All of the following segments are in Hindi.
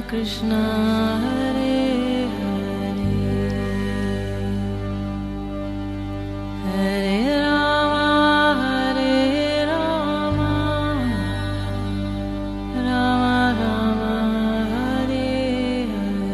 कृष्णा हरे हरे हरे राम राम राम हरे हरे।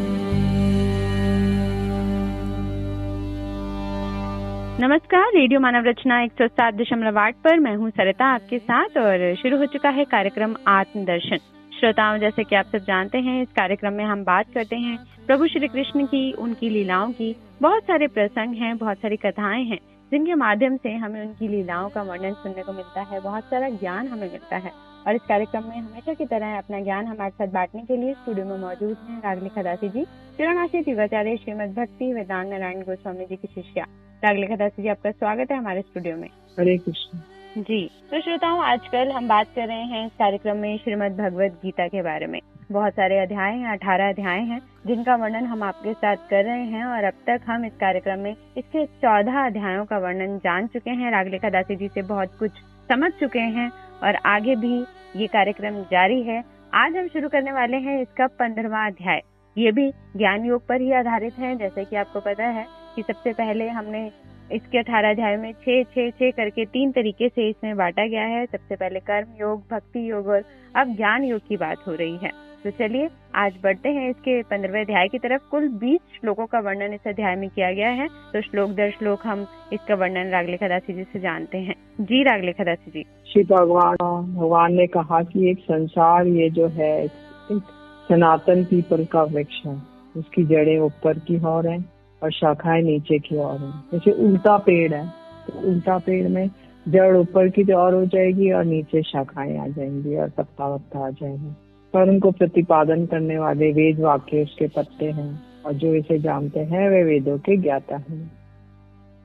नमस्कार, रेडियो मानव रचना 107.8 पर मैं हूं सरिता आपके साथ और शुरू हो चुका है कार्यक्रम आत्मदर्शन। श्रोताओं, जैसे कि आप सब जानते हैं, इस कार्यक्रम में हम बात करते हैं प्रभु श्री कृष्ण की, उनकी लीलाओं की। बहुत सारे प्रसंग हैं, बहुत सारी कथाएं हैं जिनके माध्यम से हमें उनकी लीलाओं का वर्णन सुनने को मिलता है, बहुत सारा ज्ञान हमें मिलता है। और इस कार्यक्रम में हमेशा की तरह अपना ज्ञान हमारे साथ बांटने के लिए स्टूडियो में मौजूद हैं रागलिखा दासी जी, चरणआश्रित युगाचार्य श्रीमद भक्ति वेदांत नारायण गोस्वामी जी की शिष्या। रागलिखा दासी जी, आपका स्वागत है हमारे स्टूडियो में। हरे कृष्ण जी। तो श्रोताओं, आजकल हम बात कर रहे हैं इस कार्यक्रम में श्रीमद भगवत गीता के बारे में। बहुत सारे अध्याय हैं, 18 अध्याय हैं जिनका वर्णन हम आपके साथ कर रहे हैं और अब तक हम इस कार्यक्रम में इसके 14 अध्यायों का वर्णन जान चुके हैं। रागलिखा दासी जी से बहुत कुछ समझ चुके हैं और आगे भी ये कार्यक्रम जारी है। आज हम शुरू करने वाले हैं इसका 15वां अध्याय। ये भी ज्ञान योग पर ही आधारित है। जैसे कि आपको पता है कि सबसे पहले हमने इसके 18 अध्याय में 6 करके 3 तरीके से इसमें बांटा गया है। सबसे पहले कर्म योग, भक्ति योग और अब ज्ञान योग की बात हो रही है। तो चलिए आज बढ़ते हैं इसके 15वें अध्याय की तरफ। कुल 20 श्लोकों का वर्णन इस अध्याय में किया गया है। तो श्लोक दर श्लोक हम इसका वर्णन रागलिखा दासी जी से जानते हैं। जी रागलिखा दासी जी। श्री भगवान ने कहा कि एक संसार ये जो है एक सनातन पीपल का वृक्ष है। उसकी जड़ें ऊपर की ओर हैं और शाखाएं नीचे की ओर हैं। जैसे उल्टा पेड़ है तो उल्टा पेड़ में जड़ ऊपर की ओर हो जाएगी और नीचे शाखाएं आ जाएंगी और पत्ता वत्ता आ जाएगा। पर उनको प्रतिपादन करने वाले वेद वाक्य उसके पत्ते हैं और जो इसे जानते हैं वे वेदों के ज्ञाता हैं।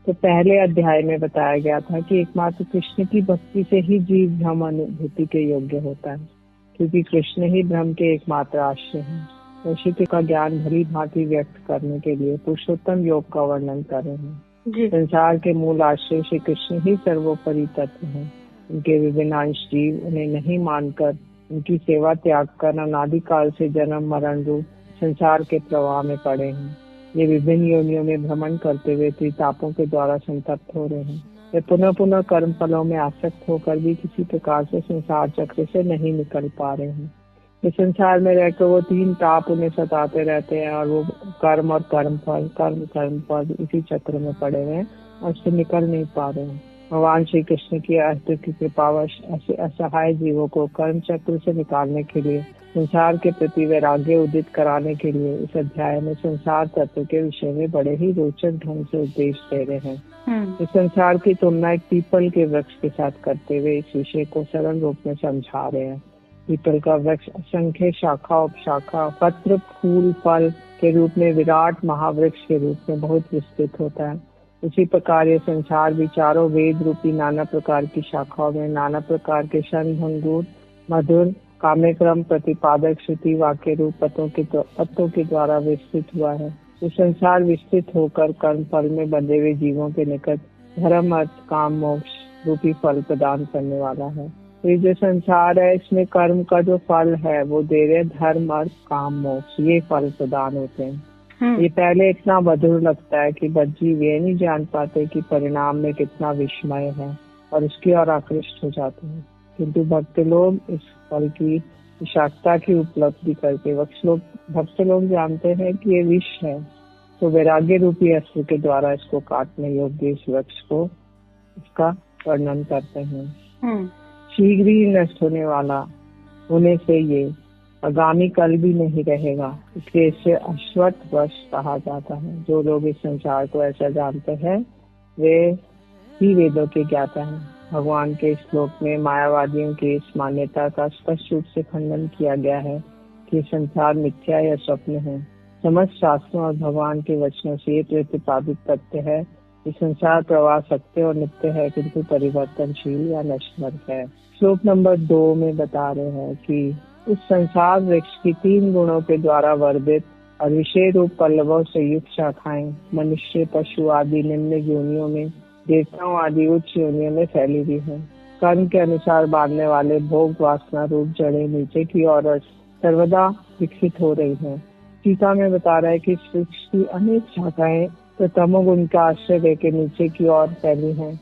तो पहले अध्याय में बताया गया था कि एकमात्र कृष्ण की भक्ति से ही जीव ब्रह्म अनुभूति के योग्य होता है, क्योंकि कृष्ण ही ब्रह्म के एकमात्र आश्रय हैं। उसी का ज्ञान भली भांति व्यक्त करने के लिए पुरुषोत्तम योग का वर्णन कर रहे हैं। संसार के मूल आश्रय श्री कृष्ण ही सर्वोपरि तत्व हैं। उनके विभिन्न अंश जीव उन्हें नहीं मानकर उनकी सेवा त्याग कर अनादिकाल से जन्म मरण रूप संसार के प्रवाह में पड़े हैं। ये विभिन्न योनियों में भ्रमण करते हुए त्रितापों के द्वारा संतप्त हो रहे हैं। वे पुनः पुनः कर्म फलों में आसक्त होकर भी किसी प्रकार से संसार चक्र से नहीं निकल पा रहे हैं। इस संसार में रहकर वो 3 ताप उन्हें सताते रहते हैं और वो कर्म और कर्म फल इसी चक्र में पड़े हुए हैं और उससे निकल नहीं पा रहे हैं। भगवान श्री कृष्ण की अद्भुत कृपावश ऐसे असहाय जीवों को कर्म चक्र से निकालने के लिए, संसार के प्रति वैराग्य उदित कराने के लिए इस अध्याय में संसार तत्व के विषय में बड़े ही रोचक ढंग से उपदेश दे रहे हैं। इस संसार की तुलना एक पीपल के वृक्ष के साथ करते हुए इस विषय को सरल रूप में समझा रहे हैं। पीपल का वृक्ष असंख्य शाखा उपशाखा, पत्र, फूल, फल के रूप में विराट महावृक्ष के रूप में बहुत विस्तृत होता है। उसी प्रकार ये संसार भी चारों वेद रूपी नाना प्रकार की शाखाओं में नाना प्रकार के शन भंगुर मधुर काम्यक्रम प्रतिपादक श्रुति वाक्य रूप पत्तों के द्वारा विस्तृत हुआ है। ये संसार विस्तृत होकर कर्म फल में बंधे हुए जीवों के निकट धर्म अर्थ काम मोक्ष रूपी फल प्रदान करने वाला है। तो ये जो संसार है इसमें कर्म का जो फल है वो दे रहे धर्म अर्थ काम मोक्ष, ये फल प्रदान होते हैं। ये पहले इतना मधुर लगता है कि बच्ची ये नहीं जान पाते कि परिणाम में कितना विस्मय है और उसकी ओर आकृष्ट हो जाते हैं। किंतु भक्त लोग इस फल की विषाक्तता की उपलब्धि करके भक्त लोग जानते हैं कि ये विष है, तो वैराग्य रूपी अस्त्र के द्वारा इसको काटने योग्य इस वृक्ष को इसका वर्णन करते हैं। शीघ्र ही नष्ट होने वाला होने से ये आगामी कल भी नहीं रहेगा, इसलिए इसे अश्वत्थ वश कहा जाता है। जो लोग इस संसार को ऐसा जानते हैं वे ही वेदों के ज्ञाता हैं। भगवान के श्लोक में मायावादियों की इस मान्यता का स्पष्ट रूप से खंडन किया गया है कि संसार मिथ्या या स्वप्न है। समस्त शास्त्रों और भगवान के वचनों से ये प्रतिपादित करते हैं कि संसार प्रवाह सत्य और नित्य है, किंतु परिवर्तनशील या नश्वर है। श्लोक नंबर 2 में बता रहे हैं कि उस संसार वृक्ष की 3 गुणों के द्वारा वर्धित और विषय रूप पल्लवों से युक्त शाखाएं मनुष्य, पशु आदि निम्न योनियों में, देवताओं आदि उच्च योनियों में फैली हुई है। कर्म के अनुसार बांधने वाले भोग वासना रूप जड़ें नीचे की ओर सर्वदा विकसित हो रही है। टीका में बता रहा है कि इस वृक्ष की अनेक शाखाएं तो तमोगुण का आश्रय लेके नीचे की ओर फैली हैं।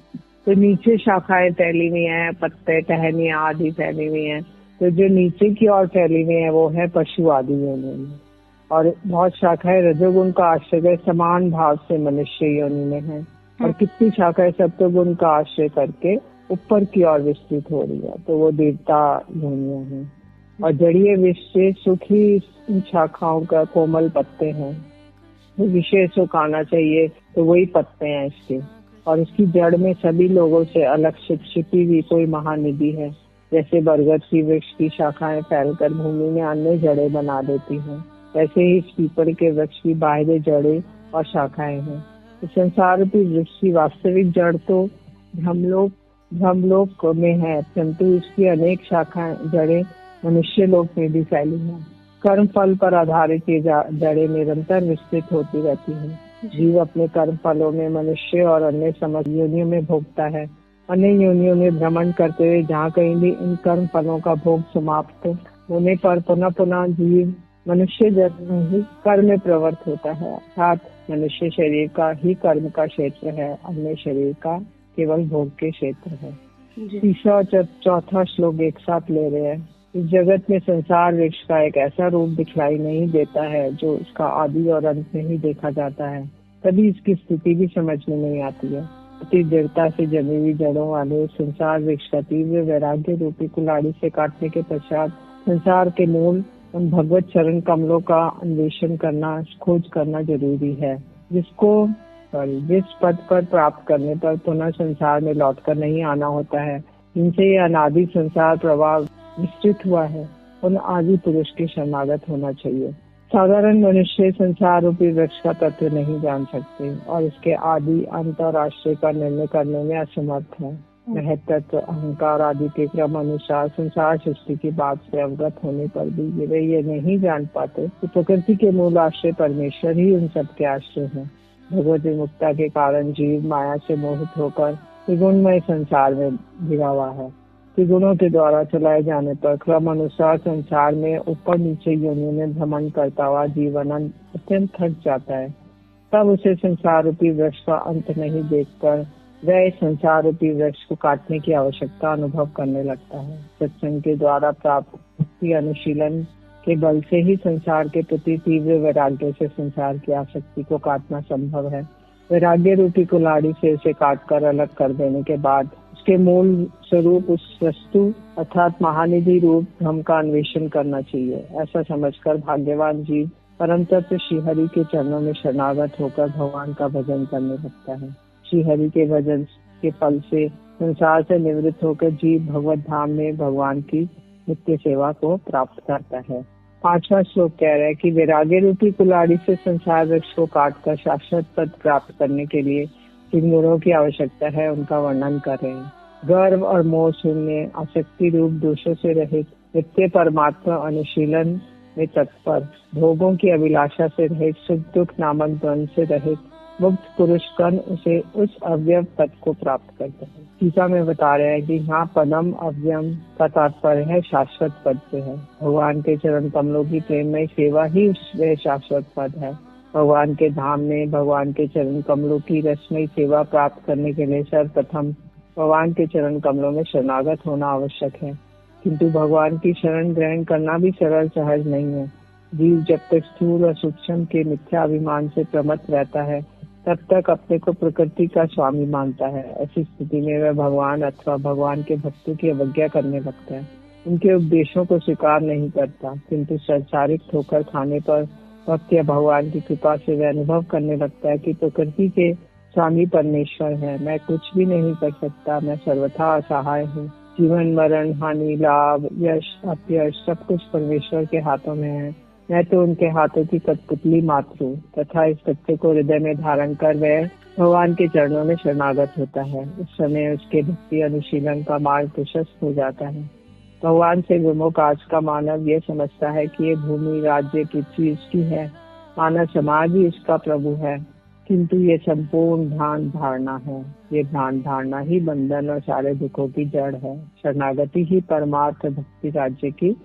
तो नीचे शाखाएं फैली हुई हैं, पत्ते, टहनियां आदि फैली हुई हैं। तो जो नीचे की ओर फैली हुई है वो है पशु आदि योनि में, और बहुत शाखाएं रजोगुण का आश्रय समान भाव से मनुष्य योनि में है, और कितनी शाखाएं सत्वगुण का आश्रय करके ऊपर की ओर विस्तृत हो रही है, तो वो देवता योनियां हैं। और जड़ीय विशेष सुखी इन शाखाओं का कोमल पत्ते हैं, विशेष सुख आना चाहिए तो वही पत्ते हैं इसके। और इसकी जड़ में सभी लोगों से अलग छिपी हुई कोई महानिधि है। जैसे बरगद की वृक्ष की शाखाएं फैलकर भूमि में अन्य जड़ें बना देती हैं, वैसे ही इस पीपल के वृक्ष की बाहरी जड़ें और शाखाएं हैं। इस संसार रूपी वृक्ष की वास्तविक जड़ तो ब्रह्मलोक में है, परंतु इसकी अनेक शाखाएं जड़ें मनुष्य लोक में भी फैली हैं। कर्म फल पर आधारित ये जड़ें निरंतर विस्तृत होती रहती हैं। जीव अपने कर्म फलों में मनुष्य और अन्य समस्त योनियों में भोगता है। अन्य योनियों में भ्रमण करते हुए जहाँ कहीं भी इन कर्म फलों का भोग समाप्त होने पर पुनः पुनः जीव मनुष्य जन्म ही कर्म में प्रवृत्त होता है, अर्थात मनुष्य शरीर का ही कर्म का क्षेत्र है, अन्य शरीर का केवल भोग के क्षेत्र है। तीसरा और चौथा श्लोक एक साथ ले रहे हैं। इस जगत में संसार वृक्ष का एक ऐसा रूप दिखलाई नहीं देता है जो इसका आदि और अंत नहीं देखा जाता है, तभी इसकी स्थिति भी समझ में नहीं आती है। अति दृढ़ता से जमी हुई जड़ों वाले संसार वृक्ष का तीव्र वैराग्य रूपी कुल्हाड़ी से काटने के पश्चात संसार के मूल उन भगवत चरण कमलों का अन्वेषण करना, खोज करना जरूरी है, जिस पद पर प्राप्त करने पर पुनः संसार में लौटकर नहीं आना होता है। जिनसे ये अनादि संसार प्रवाह विस्तृत हुआ है, उन आदि पुरुष के शरणागत होना चाहिए। साधारण मनुष्य संसार रूपी वृक्ष का तत्व नहीं जान सकते और इसके आदि अंत और आश्रय का निर्णय करने में असमर्थ है। महत्त्व अहंकार आदि के क्रम अनुसार संसार सृष्टि की बात से अवगत होने पर भी वे ये नहीं जान पाते कि प्रकृति के मूल आश्रय परमेश्वर ही उन सब के आश्रय है। भगवत विमुक्ता के कारण जीव माया से मोहित होकर त्रिगुणमय संसार में गिरा हुआ है। त्रिगुणों के द्वारा चलाए जाने पर क्रम अनुसार संसार में ऊपर नीचे योनियों में भ्रमण करता हुआ जीवन अत्यंत थक जाता है। तब उसे संसार रूपी वृक्ष का अंत नहीं देखकर वह संसार रूपी वृक्ष को काटने की आवश्यकता अनुभव करने लगता है। सत्संग के द्वारा प्राप्त भक्ति अनुशीलन के बल से ही संसार के प्रति तीव्र वैराग्य से संसार की आसक्ति को काटना संभव है। वैराग्य रूपी कुल्हाड़ी से उसे काटकर अलग कर देने के बाद उसके मूल स्वरूप उस वस्तु अर्थात महानिधि रूप ब्रह्म का अन्वेषण करना चाहिए। ऐसा समझकर भाग्यवान जीव परम तत्व श्रीहरि के चरणों में शरणागत होकर भगवान का भजन करने लगता है। श्रीहरि के भजन के फल से संसार से निवृत्त होकर जीव भगवत धाम में भगवान की नित्य सेवा को प्राप्त करता है। 5वां श्लोक कह रहा है कि वैराग्य रूपी कुल्हाड़ी से संसार वृक्ष को काटकर शाश्वत पद प्राप्त करने के लिए जिन गुणों की आवश्यकता है उनका वर्णन कर रहे हैं। गर्व और मोह शून्य, आसक्ति रूप दोषों से रहित, नित्य परमात्मा अनुशीलन में तत्पर, भोगों की अभिलाषा से रहित, सुख दुख नामक द्वंद से रहित मुक्त पुरुष कण उसे उस अव्यय पद को प्राप्त करते हैं। टीका में बता रहे हैं कि यहाँ पदम अव्ययम का तात्पर्य है शाश्वत पद से है। भगवान के चरण कमलों की प्रेममय सेवा ही वह शाश्वत पद है। भगवान के धाम में भगवान के चरण कमलों की रसमयी सेवा प्राप्त करने के लिए सर्वप्रथम भगवान के चरण कमलों में शरणागत होना आवश्यक है, किंतु भगवान की शरण ग्रहण करना भी सरल सहज नहीं है। जीव जब तक स्थूल और सूक्ष्म के मिथ्याभिमान से प्रमत्त रहता है तब तक अपने को प्रकृति का स्वामी मानता है। ऐसी स्थिति में वह भगवान अथवा भगवान के भक्तों की अवज्ञा करने लगता है, उनके उपदेशों को स्वीकार नहीं करता, किंतु संसारिक ठोकर खाने पर भक्त या भगवान की कृपा से वह अनुभव करने लगता है कि प्रकृति के स्वामी परमेश्वर है। मैं कुछ भी नहीं कर सकता, मैं सर्वथा असहाय हूँ। जीवन मरण हानि लाभ यश अपयश सब कुछ परमेश्वर के हाथों में है। मैं तो उनके हाथों की कठपुतली मात्र हूँ। तथा इस सत्य को हृदय में धारण कर वह भगवान के चरणों में शरणागत होता है। उस समय उसके भक्ति अनुशीलन का मार्ग प्रशस्त हो जाता है। भगवान से विमुख आज का मानव ये समझता है कि ये भूमि राज्य पृथ्वी इसकी है, मानव समाज ही इसका प्रभु है, किंतु ये संपूर्ण ध्यान धारणा है। ये ध्यान धारणा ही बंधन और सारे दुखों की जड़ है। शरणागति ही परमार्थ भक्ति राज्य की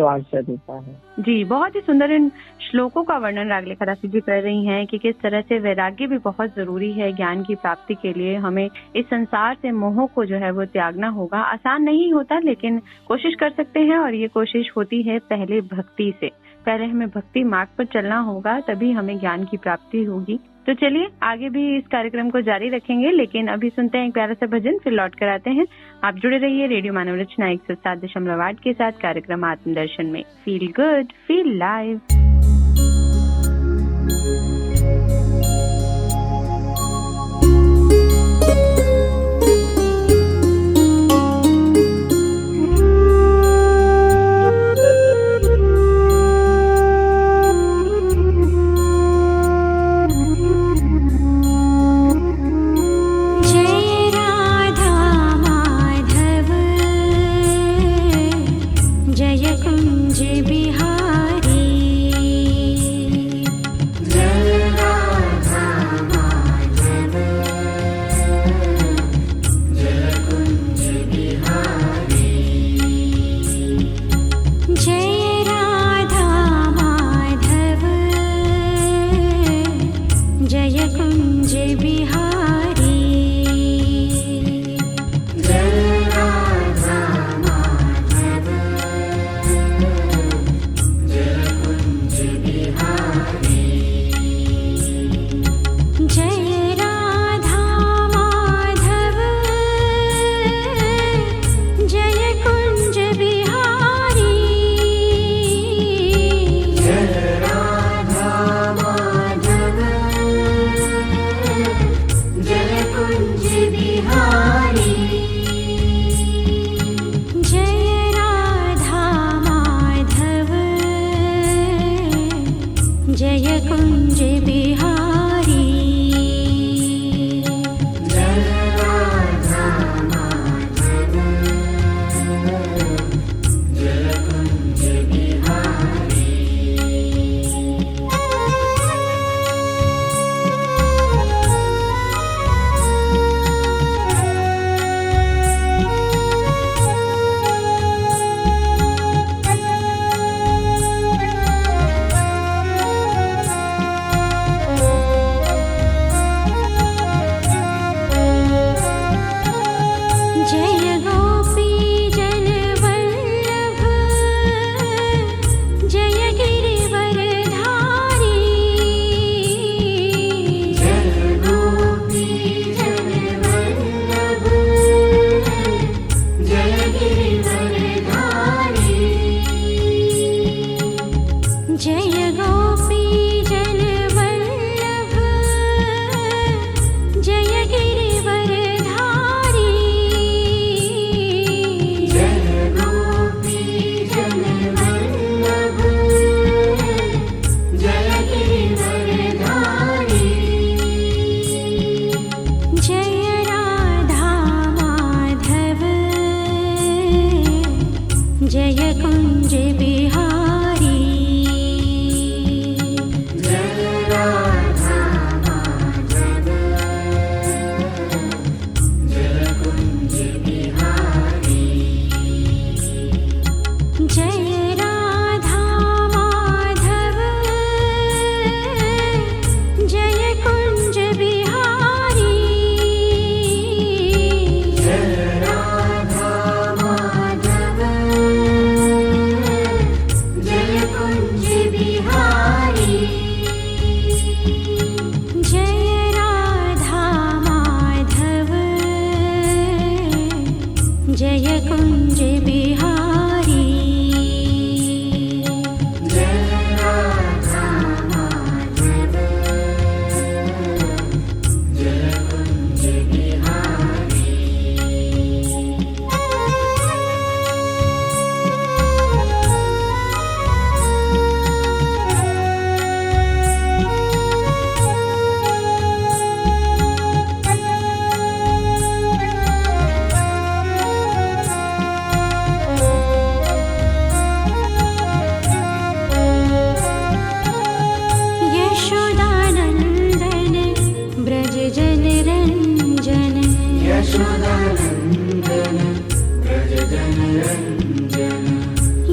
द्वार से देता है। जी, बहुत ही सुंदर इन श्लोकों का वर्णन रागलेखा दासी जी कर रही हैं कि किस तरह से वैराग्य भी बहुत जरूरी है ज्ञान की प्राप्ति के लिए। हमें इस संसार से मोह को जो है वो त्यागना होगा। आसान नहीं होता, लेकिन कोशिश कर सकते हैं, और ये कोशिश होती है पहले भक्ति से। पहले हमें भक्ति मार्ग पर चलना होगा, तभी हमें ज्ञान की प्राप्ति होगी। तो चलिए आगे भी इस कार्यक्रम को जारी रखेंगे, लेकिन अभी सुनते हैं एक प्यारा सा भजन, फिर लौट कर आते हैं। आप जुड़े रहिए रेडियो मानव रचना 107.8 के साथ कार्यक्रम आत्मदर्शन में। Feel good, feel live.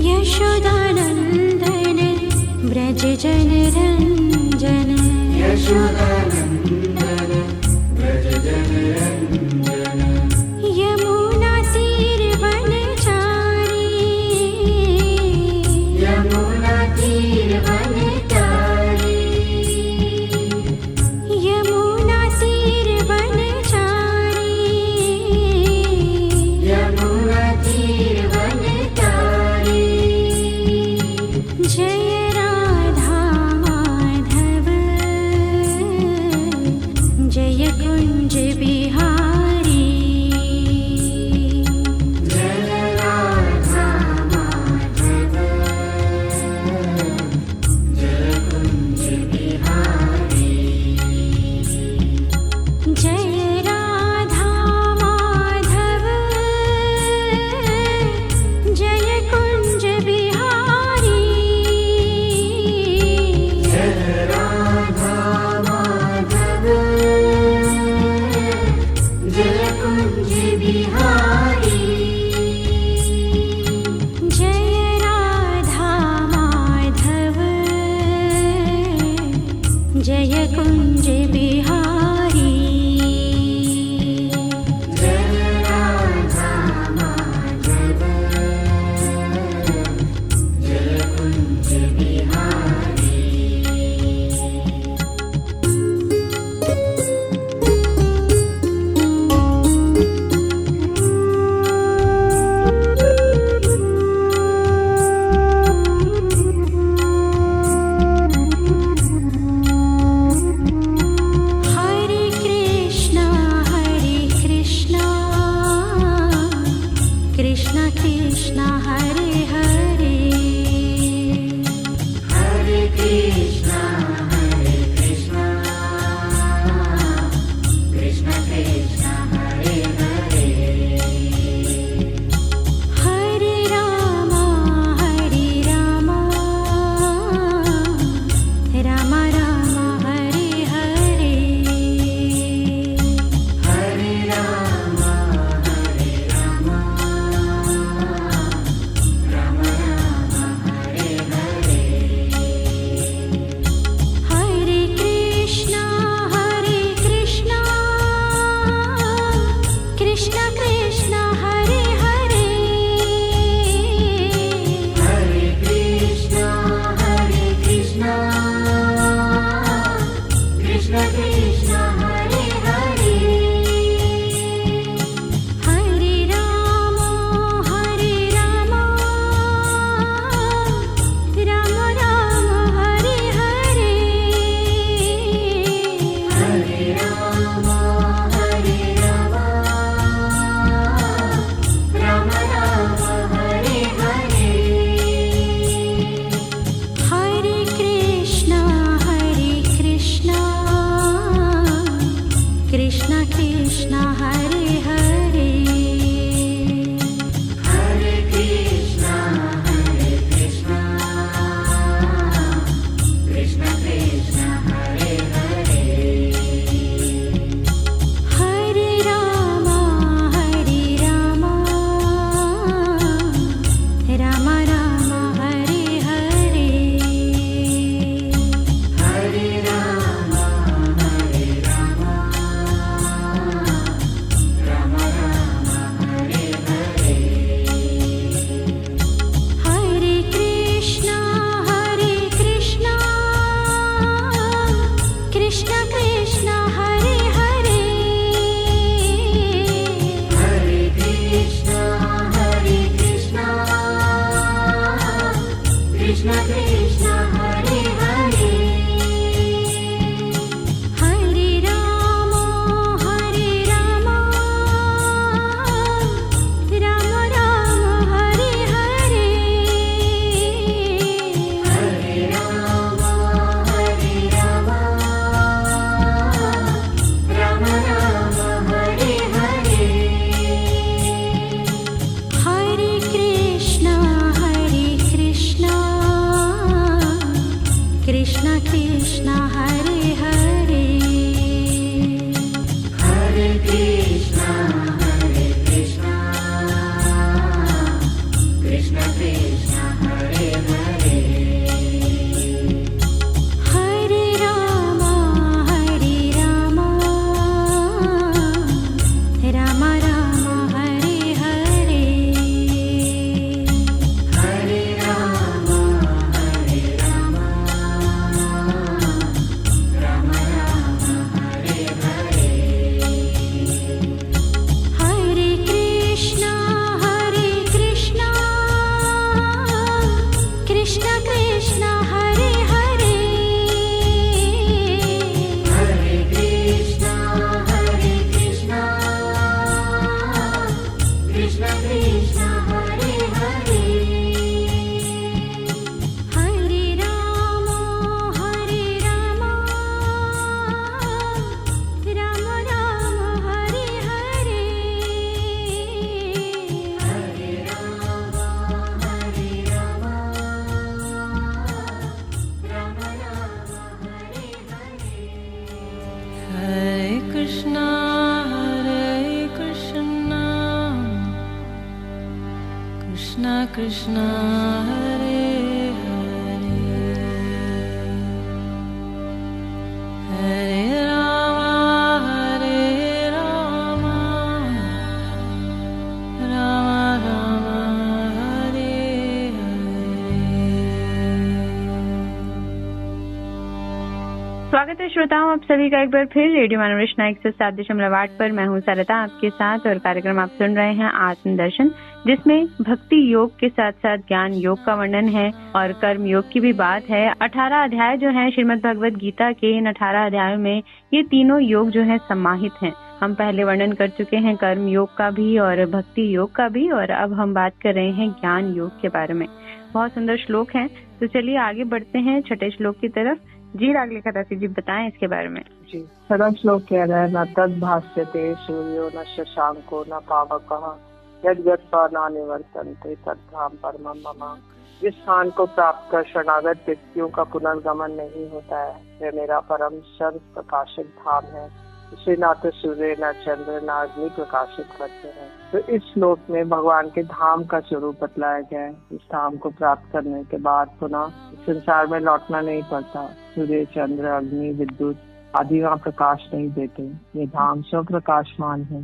Yashoda जनरञ्जन यशोदानन्दन व्रज जनरञ्जन यमुनातीरवनचारी यमुनातीरवनचारी यमुनातीरवनचारी यमुनातीरवनचारी जय राधा माधव जय कुञ्ज बिहारी जय राधा माधव जय कुञ्ज बिहारी जय राधा माधव जय कुञ्ज बिहारी जय राधा माधव जय कुञ्ज बिहारी जय राधा माधव जय कुञ्ज बिहारी जय राधा माधव जय कुञ्ज बिहारी हरे कृष्णा कृष्ण कृष्ण हरे हरे हरे कृष्णा कृष्ण कृष्ण हरे हरे हरे राम राम राम हरे हरे हरे राम राम राम हरे हरे हरे कृष्णा कृष्ण कृष्ण हरे हरे हरे कृष्णा कृष्ण कृष्ण हरे हरे हरे राम राम राम हरे हरे हरे राम राम कृष्ण हरे हरे राम राम राम हरे स्वागत है श्रोताओं, आप सभी का एक बार फिर रेडियो मनोरंजन 107.8 पर। मैं हूं सरता आपके साथ और कार्यक्रम आप सुन रहे हैं आत्मदर्शन, जिसमें भक्ति योग के साथ साथ ज्ञान योग का वर्णन है और कर्म योग की भी बात है। 18 अध्याय जो है श्रीमद् भगवद गीता के, इन 18 अध्यायों में ये तीनों योग जो है समाहित हैं। हम पहले वर्णन कर चुके हैं कर्म योग का भी और भक्ति योग का भी, और अब हम बात कर रहे हैं ज्ञान योग के बारे में। बहुत सुंदर श्लोक हैं, तो चलिए आगे बढ़ते हैं छठे श्लोक की तरफ। जी रागली खतासी जी, बताएं इसके बारे में। जी, सदा श्लोक कह रहा है, न तद भाष्यते सूर्यो न शशांको न पावकः यद्गत्वा न निवर्तन्ते तद्धाम परमं मम। जिस स्थान को प्राप्त कर शरणागत व्यक्तियों का पुनर्गमन नहीं होता है, वह मेरा परम सर्व प्रकाशित धाम है। इसे ना तो सूर्य न चंद्र न अग्नि प्रकाशित करते हैं। तो इस श्लोक में भगवान के धाम का स्वरूप बतलाया गया है। इस धाम को प्राप्त करने के बाद पुनः संसार में लौटना नहीं पड़ता। सूर्य चंद्र अग्नि विद्युत आदि वहाँ प्रकाश नहीं देते। ये धाम स्वप्रकाशमान है।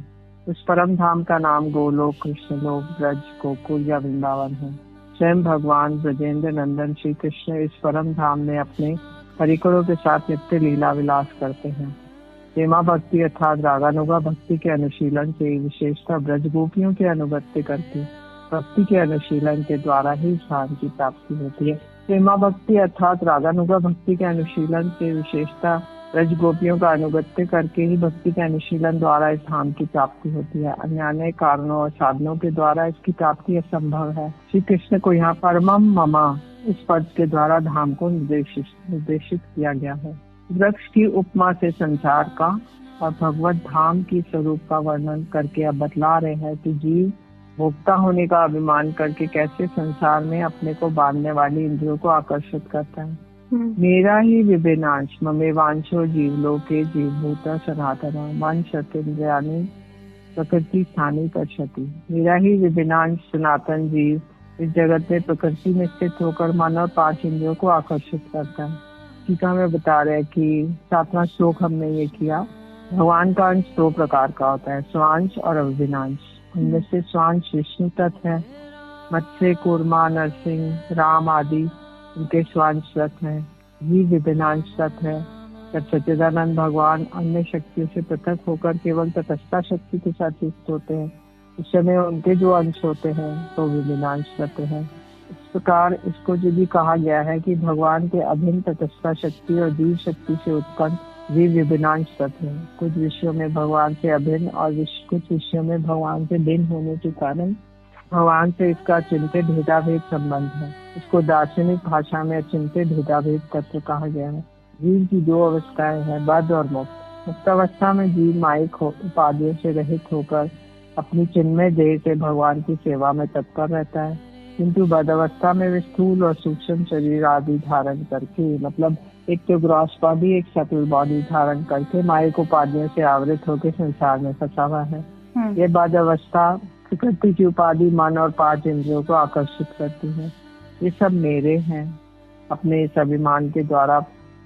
उस परम धाम का नाम गोलोक, कृष्णलोक, ब्रज, गोकुल या वृंदावन है। स्वयं भगवान ब्रजेंद्र नंदन श्री कृष्ण इस परम धाम में अपने परिकरों के साथ नित्य लीला विलास करते हैं। प्रेमा भक्ति अर्थात रागानुगा भक्ति के अनुशीलन से विशेषता ब्रज गोपियों के अनुगत्य करके भक्ति के अनुशीलन के द्वारा ही स्थान की प्राप्ति होती है। प्रेमा भक्ति अर्थात रागानुगा भक्ति के अनुशीलन से विशेषता ब्रज गोपियों का अनुगत्य करके ही भक्ति के अनुशीलन द्वारा इस धाम की प्राप्ति होती है। अन्य कारणों और साधनों के द्वारा इसकी प्राप्ति असंभव है। श्री कृष्ण को यहाँ परमम ममा इस पद के द्वारा धाम को निर्देशित किया गया है। वृक्ष की उपमा से संसार का और भगवत धाम की स्वरूप का वर्णन करके अब बतला रहे हैं कि जीव भोक्ता होने का अभिमान करके कैसे संसार में अपने को बांधने वाली इंद्रियों को आकर्षित करता है। मेरा ही विभिन्नांश ममेवांशो जीवलोके जीवभूता सनातना मन शतेन्द्रियाणि प्रकृति स्थानी पश्यति। मेरा ही विभिन्नांश सनातन जीव इस जगत में प्रकृति में स्थित होकर मन और 5 इंद्रियों को आकर्षित करता है। टीका में बता रहे हैं कि 7वां श्लोक हमने ये किया। भगवान का अंश 2 प्रकार का होता है, स्वांश और अविनांश। उनमें से स्वांश विष्णु तत्व है। मत्स्य, कूर्मा, नरसिंह, राम आदि उनके स्वांश तत्व है। ये विभिन्नांश तत्व है। जब सच्चिदानंद भगवान अन्य शक्तियों से पृथक होकर केवल तटस्था शक्ति के साथ युक्त होते हैं, उस समय उनके जो अंश होते हैं तो विभिन्नांश तत्व है। इस प्रकार इसको जो भी कहा गया है कि भगवान के अभिन्न तटस्था शक्ति और जीव शक्ति से उत्पन्न वे विभिन्नांश तत्व हैं। कुछ विषयों में भगवान से अभिन्न और कुछ विषयों में भगवान से भिन्न होने के कारण भगवान से इसका अचिंत्य भेदाभेद संबंध है। इसको दार्शनिक भाषा में अचिंत्य भेदाभेद तत्व कहा गया है। जीव की 2 अवस्थाएं हैं, बद्ध और मुक्त। मुक्त अवस्था में जीव माइक उपाधियों से रहित होकर अपनी चिन्मय देह से भगवान की सेवा में तत्पर रहता है, किंतु बद्ध अवस्था में वे स्थूल और सूक्ष्म शरीर आदि धारण करके, मतलब एक तो ग्रॉस बॉडी एक सटल बॉडी धारण करके माइक उपाधियों से आवृत होकर संसार में फंसा हुआ है। ये बद्ध अवस्था प्रकृति की उपाधि मन और 5 इंद्रियों को आकर्षित करती है। ये सब मेरे हैं। अपने इस अभिमान के द्वारा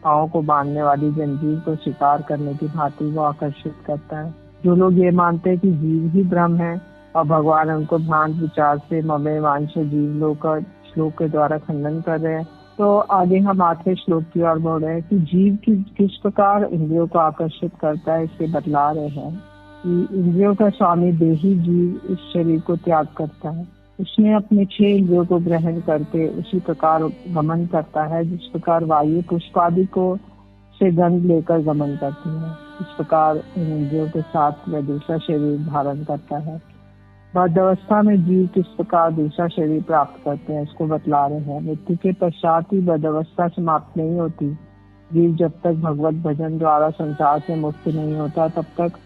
पाँव को बांधने वाली जंजीर को शिकार करने की भांति वो आकर्षित करता है। जो लोग ये मानते हैं कि जीव ही ब्रह्म है और भगवान उनको भ्रांत विचार से ममे वांश जीव लोग का श्लोक के द्वारा खंडन कर रहे हैं। तो आगे हम 8वें श्लोक की ओर बढ़ रहे हैं कि जीव की किस प्रकार इंद्रियों को आकर्षित करता है, इससे बतला रहे हैं कि इंद्रियों का स्वामी देही जीव इस शरीर को त्याग करता है। उसने अपने 6 इंद्रियों को ग्रहण करके उसी प्रकार गमन करता है जिस प्रकार वायु पुष्पादि को से गंध लेकर गमन करती है। इस प्रकार इन इंद्रियों के साथ वह दूसरा शरीर धारण करता है। बद्ध अवस्था में जीव किस प्रकार दूसरा शरीर प्राप्त करते हैं इसको बतला रहे हैं। मृत्यु के पश्चात ही बद्ध अवस्था समाप्त नहीं होती। जीव जब तक भगवत भजन द्वारा संसार से मुक्त नहीं होता तब तक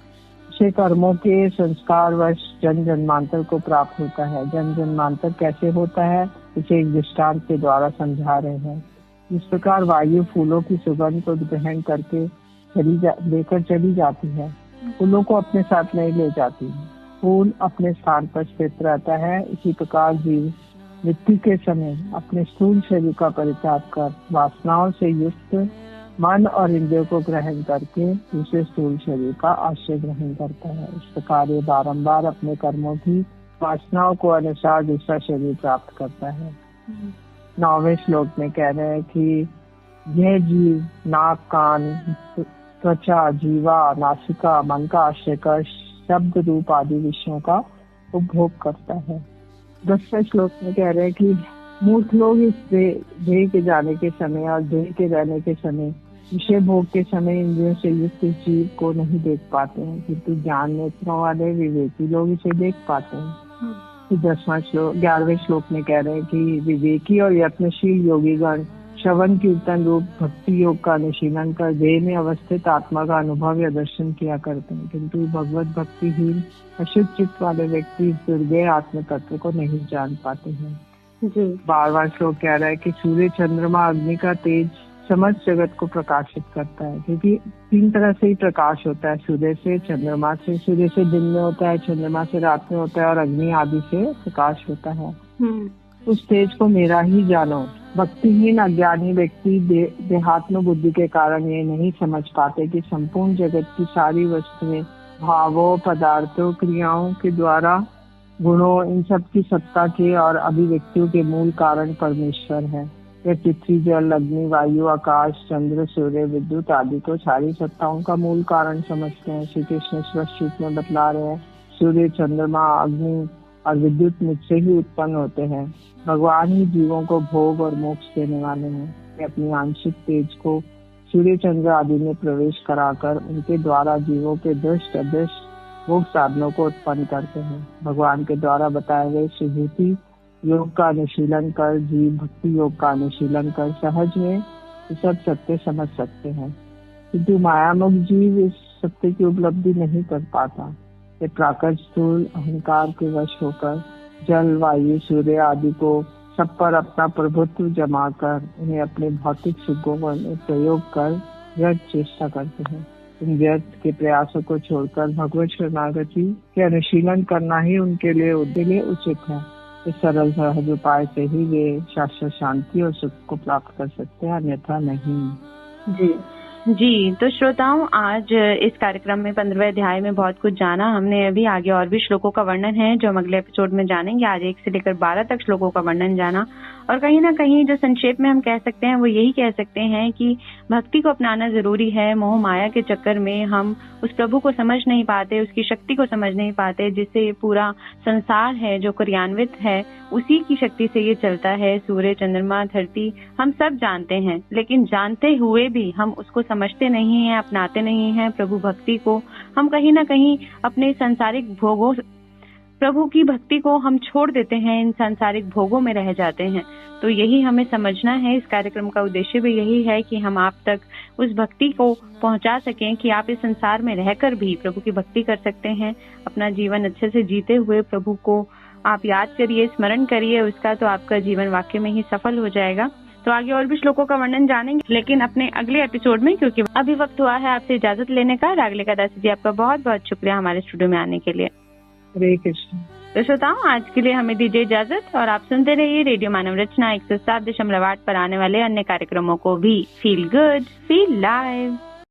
उसे कर्मों के संस्कार वश जन्म जन्मांतर को प्राप्त होता है। जन्म जन्मांतर कैसे होता है इसे एक दृष्टांत के द्वारा समझा रहे हैं। इस प्रकार वायु फूलों की सुगंध को ग्रहण करके लेकर चली जाती है, फूलों को अपने साथ नहीं ले जाती है। फूल अपने स्थान पर स्थित रहता है। इसी प्रकार जीव मृत्यु के समय अपने स्थूल शरीर का परित्याग कर वासनाओं से युक्त मन और इंद्रियों को ग्रहण करके दूसरे स्थूल शरीर का आश्रय ग्रहण करता है। इस प्रकार ये बारंबार अपने कर्मों की वासनाओं को अनुसार दूसरा शरीर प्राप्त करता है। 9वें श्लोक में कह रहे हैं कि यह जीव नाक, कान, त्वचा, जीवा, नासिका, मन का आश्रय कर शब्द, रूप आदि विषयों का उपभोग करता है। 10वें श्लोक में कह रहे हैं कि मूर्ख लोग इस देह के जाने के समय और देह के रहने के समय, विषय भोग के समय इंद्रियों से युक्त इस जीव को नहीं देख पाते हैं, किंतु ज्ञान नेत्रों वाले विवेकी लोग इसे देख पाते हैं। 11वें श्लोक में कह रहे हैं कि विवेकी और यत्नशील योगीगण श्रवण कीर्तन रूप भक्ति योग का अनुशीलन कर देह में अवस्थित आत्मा का अनुभव या दर्शन किया करते हैं, किंतु भगवत भक्तिहीन अशुद्ध चित्त वाले व्यक्ति इस दुर्गेय आत्म तत्व को नहीं जान पाते हैं। 12वां श्लोक कह रहा है कि सूर्य, चंद्रमा, अग्नि का तेज समस्त जगत को प्रकाशित करता है, क्योंकि 3 तरह से ही प्रकाश होता है, सूर्य से, चंद्रमा से। सूर्य से दिन में होता है, चंद्रमा से रात में होता है और अग्नि आदि से प्रकाश होता है। उस तेज को मेरा ही जानो। भक्तिहीन अज्ञानी व्यक्ति देहात्म बुद्धि के कारण ये नहीं समझ पाते कि संपूर्ण जगत की सारी वस्तुएं भावों, पदार्थों, क्रियाओं के द्वारा, गुणों, इन सब की सत्ता के और अभिव्यक्तियों के मूल कारण परमेश्वर है। यह पृथ्वी, जल, अग्नि, वायु, आकाश, चंद्र, सूर्य, विद्युत आदि को सारी सत्ताओं का मूल कारण समझते हैं। श्री कृष्ण स्पष्ट रूप में बतला रहे हैं, सूर्य, चंद्रमा, अग्नि और विद्युत मुझसे ही उत्पन्न होते हैं। भगवान ही जीवों को भोग और मोक्ष देने वाले हैं। वे अपनी आंशिक तेज को सूर्य, चंद्र आदि में प्रवेश कराकर उनके द्वारा जीवों के दृष्ट अदृष्ट भोग साधनों को उत्पन्न करते हैं। भगवान के द्वारा बताए गए सुभूति योग का अनुशीलन कर, जीव भक्ति योग का अनुशीलन कर सहज में ये सब सत्य समझ सकते हैं, किंतु मायामुख जीव इस सत्य की उपलब्धि नहीं कर पाता। ये प्राकृत स्थूल अहंकार के वश होकर जल, वायु, सूर्य आदि को सब पर अपना प्रभुत्व जमा कर उन्हें अपने भौतिक सुखों में प्रयोग कर व्यर्थ चेष्टा करते हैं। इन व्यर्थ के प्रयासों को छोड़कर भगवत शरणागति के अनुशीलन करना ही उनके लिए उचित है। इस सरल सहज उपाय से ही वे शाश्वत शांति और सुख को प्राप्त कर सकते हैं, अन्यथा नहीं। जी, तो श्रोताओं, आज इस कार्यक्रम में 15वें अध्याय में बहुत कुछ जाना हमने। अभी आगे और भी श्लोकों का वर्णन है जो हम अगले एपिसोड में जानेंगे। आज 1 से लेकर 12 तक श्लोकों का वर्णन जाना, और कहीं ना कहीं जो संक्षेप में हम कह सकते हैं वो यही कह सकते हैं कि भक्ति को अपनाना जरूरी है। मोह माया के चक्कर में हम उस प्रभु को समझ नहीं पाते, उसकी शक्ति को समझ नहीं पाते, जिससे पूरा संसार है जो क्रियान्वित है, उसी की शक्ति से ये चलता है। सूर्य, चंद्रमा, धरती हम सब जानते हैं, लेकिन जानते हुए भी हम उसको समझते नहीं हैं, अपनाते नहीं हैं। प्रभु भक्ति को हम कहीं ना कहीं अपने सांसारिक भोगों, प्रभु की भक्ति को हम छोड़ देते हैं, इन सांसारिक भोगों में रह जाते हैं। तो यही हमें समझना है। इस कार्यक्रम का उद्देश्य भी यही है कि हम आप तक उस भक्ति को पहुंचा सकें कि आप इस संसार में रहकर भी प्रभु की भक्ति कर सकते हैं। अपना जीवन अच्छे से जीते हुए प्रभु को आप याद करिए, स्मरण करिए उसका, तो आपका जीवन वाकई में ही सफल हो जाएगा। तो आगे और भी श्लोकों का वर्णन जानेंगे, लेकिन अपने अगले एपिसोड में, क्योंकि अभी वक्त हुआ है आपसे इजाजत लेने का। रागलिका दासी जी, आपका बहुत बहुत शुक्रिया हमारे स्टूडियो में आने के लिए। हरे कृष्ण। तो श्रोताओं, आज के लिए हमें दीजिए इजाजत, और आप सुनते रहिए रेडियो मानव रचना 107.8 पर आने वाले अन्य कार्यक्रमों को भी। Feel good, feel live.